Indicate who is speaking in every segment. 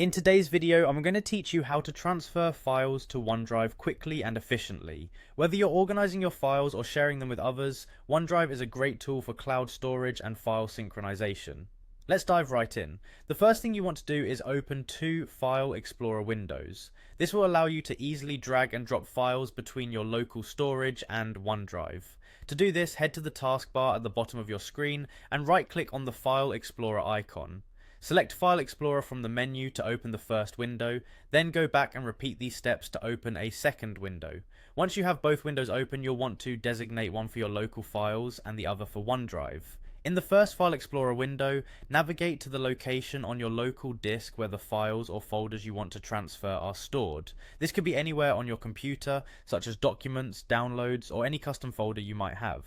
Speaker 1: In today's video, I'm going to teach you how to transfer files to OneDrive quickly and efficiently. Whether you're organizing your files or sharing them with others, OneDrive is a great tool for cloud storage and file synchronization. Let's dive right in. The first thing you want to do is open two File Explorer windows. This will allow you to easily drag and drop files between your local storage and OneDrive. To do this, head to the taskbar at the bottom of your screen and right-click on the File Explorer icon. Select File Explorer from the menu to open the first window, then go back and repeat these steps to open a second window. Once you have both windows open, you'll want to designate one for your local files and the other for OneDrive. In the first File Explorer window, navigate to the location on your local disk where the files or folders you want to transfer are stored. This could be anywhere on your computer, such as documents, downloads, or any custom folder you might have.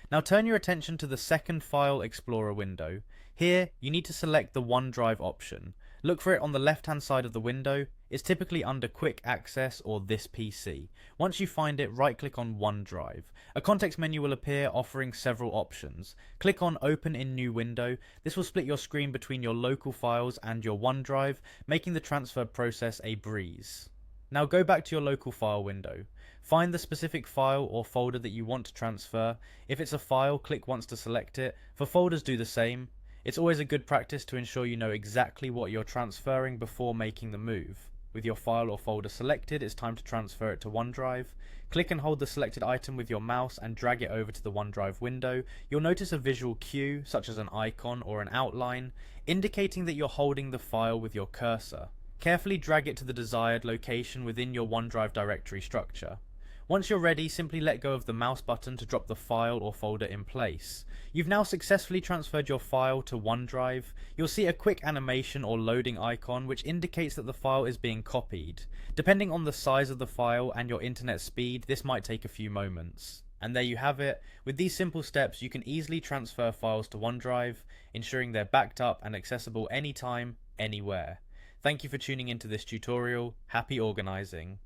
Speaker 1: Now turn your attention to the second File Explorer window. Here, you need to select the OneDrive option. Look for it on the left-hand side of the window. It's typically under Quick Access or This PC. Once you find it, right-click on OneDrive. A context menu will appear offering several options. Click on Open in New Window. This will split your screen between your local files and your OneDrive, making the transfer process a breeze. Now go back to your local file window. Find the specific file or folder that you want to transfer. If it's a file, click once to select it. For folders, do the same. It's always a good practice to ensure you know exactly what you're transferring before making the move. With your file or folder selected, it's time to transfer it to OneDrive. Click and hold the selected item with your mouse and drag it over to the OneDrive window. You'll notice a visual cue, such as an icon or an outline, indicating that you're holding the file with your cursor. Carefully drag it to the desired location within your OneDrive directory structure. Once you're ready, simply let go of the mouse button to drop the file or folder in place. You've now successfully transferred your file to OneDrive. You'll see a quick animation or loading icon which indicates that the file is being copied. Depending on the size of the file and your internet speed, this might take a few moments. And there you have it. With these simple steps, you can easily transfer files to OneDrive, ensuring they're backed up and accessible anytime, anywhere. Thank you for tuning into this tutorial. Happy organizing.